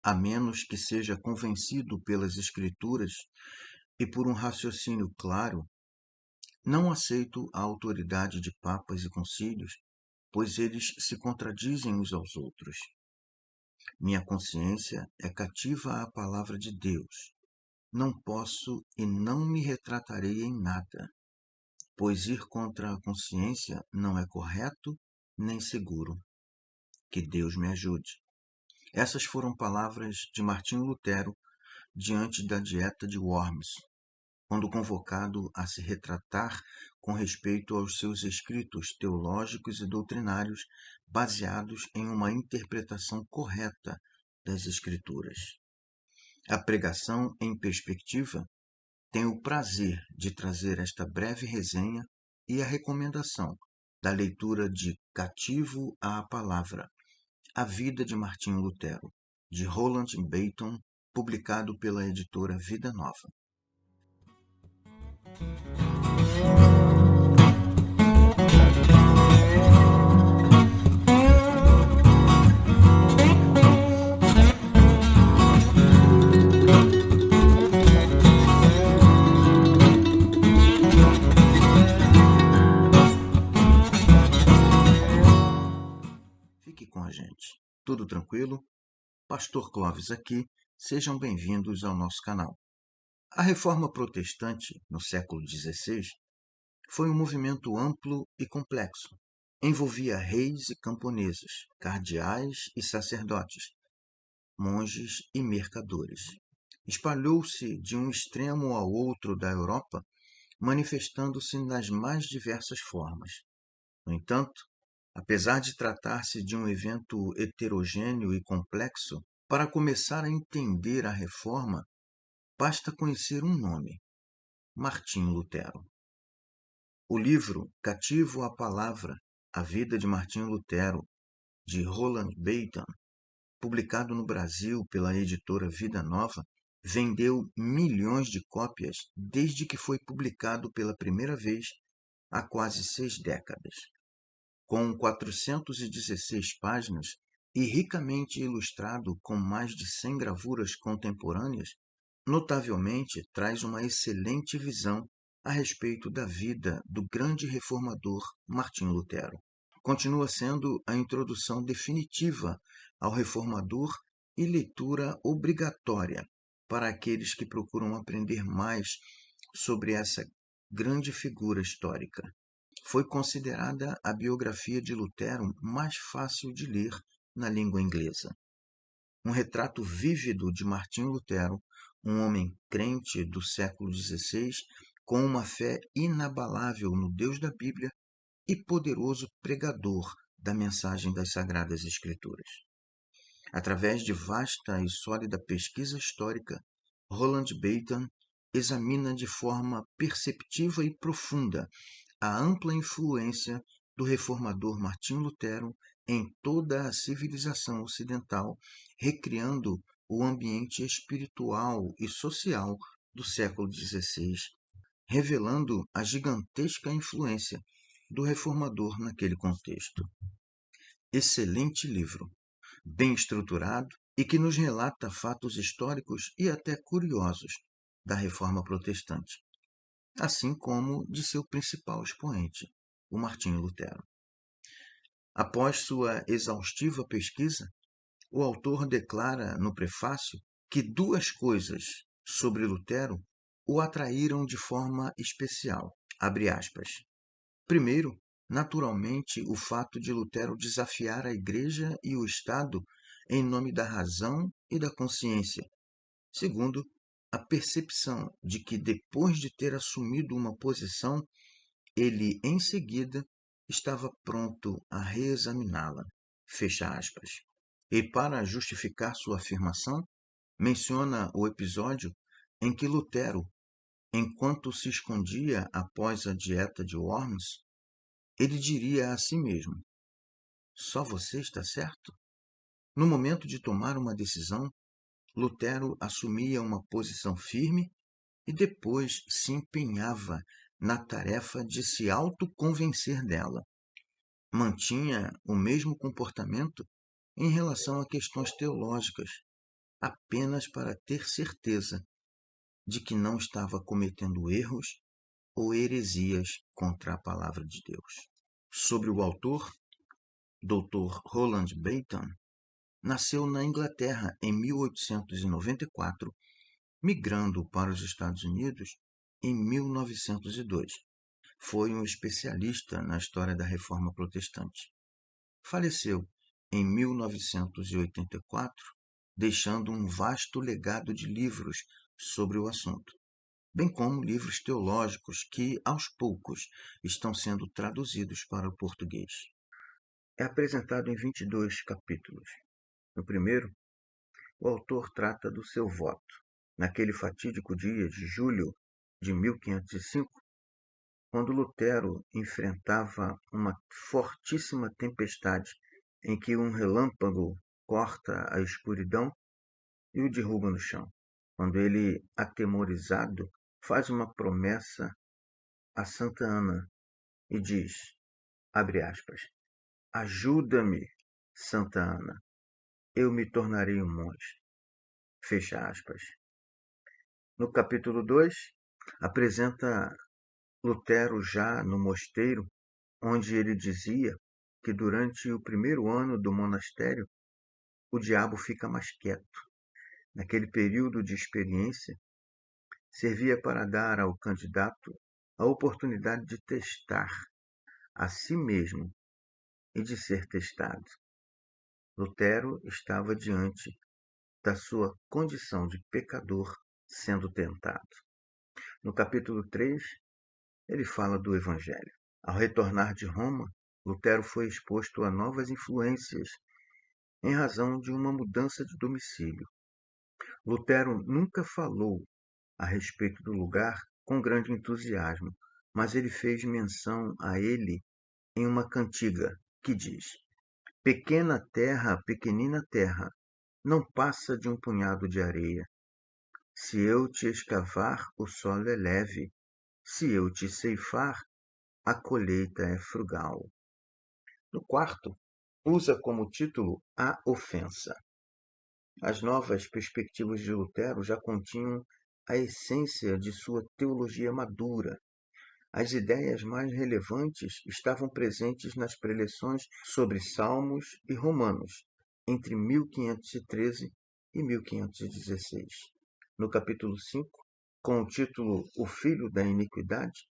a menos que seja convencido pelas Escrituras e por um raciocínio claro, não aceito a autoridade de papas e concílios, pois eles se contradizem uns aos outros. Minha consciência é cativa à palavra de Deus. Não posso e não me retratarei em nada, pois ir contra a consciência não é correto nem seguro. Que Deus me ajude. Essas foram palavras de Martinho Lutero diante da Dieta de Worms, quando convocado a se retratar com respeito aos seus escritos teológicos e doutrinários baseados em uma interpretação correta das Escrituras. A pregação em perspectiva tem o prazer de trazer esta breve resenha e a recomendação da leitura de Cativo à Palavra, A Vida de Martinho Lutero, de Roland Bainton, publicado pela editora Vida Nova. Fique com a gente. Tudo tranquilo? Pastor Clóvis aqui. Sejam bem-vindos ao nosso canal. A Reforma Protestante, no século XVI, foi um movimento amplo e complexo. Envolvia reis e camponeses, cardeais e sacerdotes, monges e mercadores. Espalhou-se de um extremo ao outro da Europa, manifestando-se nas mais diversas formas. No entanto, apesar de tratar-se de um evento heterogêneo e complexo, para começar a entender a reforma, basta conhecer um nome: Martinho Lutero. O livro Cativo à Palavra, A Vida de Martinho Lutero, de Roland Bainton, publicado no Brasil pela editora Vida Nova, vendeu milhões de cópias desde que foi publicado pela primeira vez há quase 6 décadas. Com 416 páginas e ricamente ilustrado com mais de 100 gravuras contemporâneas, notavelmente traz uma excelente visão a respeito da vida do grande reformador Martinho Lutero. Continua sendo a introdução definitiva ao reformador e leitura obrigatória para aqueles que procuram aprender mais sobre essa grande figura histórica. Foi considerada a biografia de Lutero mais fácil de ler na língua inglesa. Um retrato vívido de Martinho Lutero, um homem crente do século XVI, com uma fé inabalável no Deus da Bíblia e poderoso pregador da mensagem das Sagradas Escrituras. Através de vasta e sólida pesquisa histórica, Roland Bainton examina de forma perceptiva e profunda a ampla influência do reformador Martinho Lutero em toda a civilização ocidental, recriando o ambiente espiritual e social do século XVI, revelando a gigantesca influência do reformador naquele contexto. Excelente livro, bem estruturado e que nos relata fatos históricos e até curiosos da Reforma Protestante, assim como de seu principal expoente, o Martinho Lutero. Após sua exaustiva pesquisa, o autor declara no prefácio que 2 coisas sobre Lutero o atraíram de forma especial. Abre aspas. Primeiro, naturalmente, o fato de Lutero desafiar a Igreja e o Estado em nome da razão e da consciência. Segundo, a percepção de que, depois de ter assumido uma posição, ele, em seguida, estava pronto a reexaminá-la. Fecha aspas. E, para justificar sua afirmação, menciona o episódio em que Lutero, enquanto se escondia após a dieta de Worms, ele diria a si mesmo: só você está certo? No momento de tomar uma decisão, Lutero assumia uma posição firme e depois se empenhava na tarefa de se autoconvencer dela. Mantinha o mesmo comportamento em relação a questões teológicas, apenas para ter certeza de que não estava cometendo erros ou heresias contra a palavra de Deus. Sobre o autor, Dr. Roland Bainton, nasceu na Inglaterra em 1894, migrando para os Estados Unidos em 1902. Foi um especialista na história da Reforma Protestante. Faleceu em 1984, deixando um vasto legado de livros sobre o assunto, bem como livros teológicos que, aos poucos, estão sendo traduzidos para o português. É apresentado em 22 capítulos. No primeiro, o autor trata do seu voto, naquele fatídico dia de julho de 1505, quando Lutero enfrentava uma fortíssima tempestade em que um relâmpago corta a escuridão e o derruba no chão. Quando ele, atemorizado, faz uma promessa a Santa Ana e diz, abre aspas, ajuda-me, Santa Ana, eu me tornarei um monge. Fecha aspas. No capítulo 2, apresenta Lutero já no mosteiro, onde ele dizia que durante o primeiro ano do monastério o diabo fica mais quieto. Naquele período de experiência, servia para dar ao candidato a oportunidade de testar a si mesmo e de ser testado. Lutero estava diante da sua condição de pecador sendo tentado. No capítulo 3, ele fala do Evangelho. Ao retornar de Roma, Lutero foi exposto a novas influências em razão de uma mudança de domicílio. Lutero nunca falou a respeito do lugar com grande entusiasmo, mas ele fez menção a ele em uma cantiga que diz: pequena terra, pequenina terra, não passa de um punhado de areia. Se eu te escavar, o solo é leve. Se eu te ceifar, a colheita é frugal. No quarto, usa como título A Ofensa. As novas perspectivas de Lutero já continham a essência de sua teologia madura. As ideias mais relevantes estavam presentes nas preleções sobre Salmos e Romanos, entre 1513 e 1516. No capítulo 5, com o título O Filho da Iniquidade,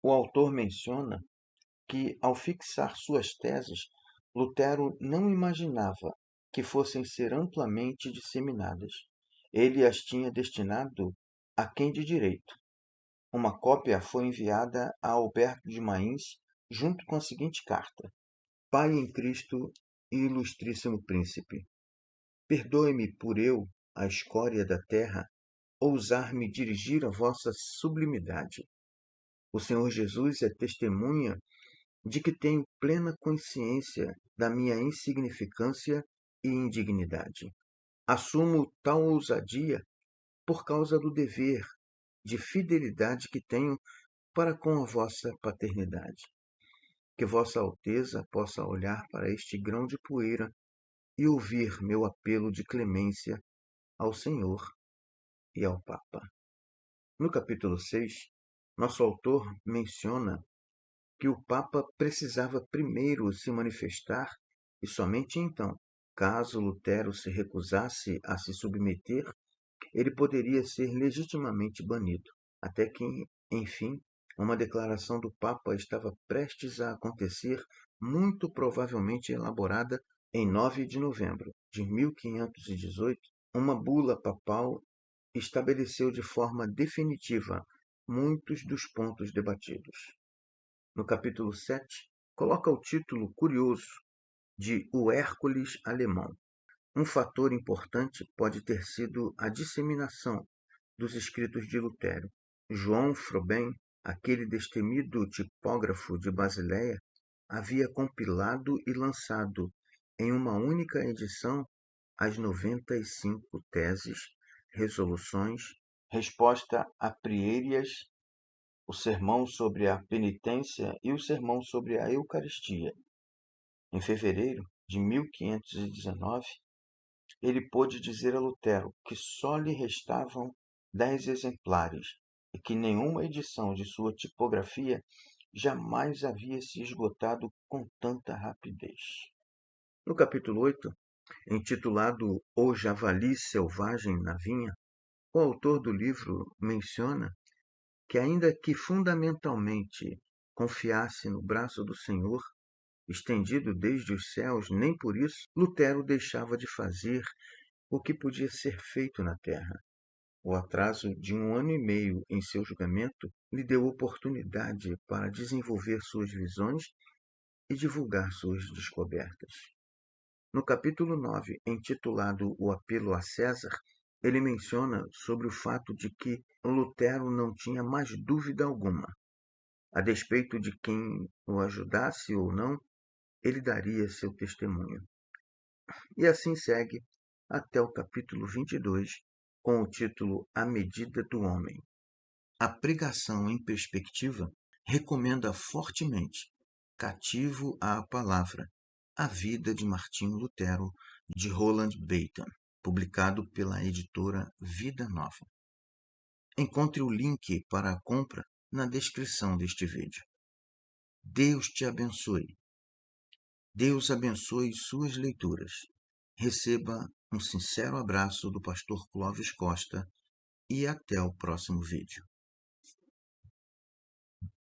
o autor menciona que, ao fixar suas teses, Lutero não imaginava que fossem ser amplamente disseminadas. Ele as tinha destinado a quem de direito. Uma cópia foi enviada a Alberto de Mains junto com a seguinte carta: Pai em Cristo e ilustríssimo príncipe, perdoe-me por eu, a escória da terra, ousar me dirigir a vossa sublimidade. O Senhor Jesus é testemunha de que tenho plena consciência da minha insignificância e indignidade. Assumo tal ousadia por causa do dever de fidelidade que tenho para com a vossa paternidade. Que Vossa Alteza possa olhar para este grão de poeira e ouvir meu apelo de clemência ao Senhor e ao Papa. No capítulo 6, nosso autor menciona que o Papa precisava primeiro se manifestar e somente então, caso Lutero se recusasse a se submeter, ele poderia ser legitimamente banido, até que, enfim, uma declaração do Papa estava prestes a acontecer, muito provavelmente elaborada em 9 de novembro de 1518, uma bula papal estabeleceu de forma definitiva muitos dos pontos debatidos. No capítulo 7, coloca o título curioso de O Hércules Alemão. Um fator importante pode ter sido a disseminação dos escritos de Lutero. João Froben, aquele destemido tipógrafo de Basileia, havia compilado e lançado em uma única edição as 95 teses, resoluções, resposta a prierias, o sermão sobre a penitência e o sermão sobre a Eucaristia. Em fevereiro de 1519, ele pôde dizer a Lutero que só lhe restavam 10 exemplares e que nenhuma edição de sua tipografia jamais havia se esgotado com tanta rapidez. No capítulo 8, intitulado O Javali Selvagem na Vinha, o autor do livro menciona que, ainda que fundamentalmente confiasse no braço do Senhor, estendido desde os céus, nem por isso Lutero deixava de fazer o que podia ser feito na terra. O atraso de 1 ano e meio em seu julgamento lhe deu oportunidade para desenvolver suas visões e divulgar suas descobertas. No capítulo 9, intitulado O Apelo a César, ele menciona sobre o fato de que Lutero não tinha mais dúvida alguma. A despeito de quem o ajudasse ou não, ele daria seu testemunho. E assim segue até o capítulo 22, com o título A Medida do Homem. A pregação em perspectiva recomenda fortemente Cativo à Palavra, a vida de Martinho Lutero, de Roland Baton, publicado pela editora Vida Nova. Encontre o link para a compra na descrição deste vídeo. Deus te abençoe. Deus abençoe suas leituras. Receba um sincero abraço do pastor Clóvis Costa e até o próximo vídeo.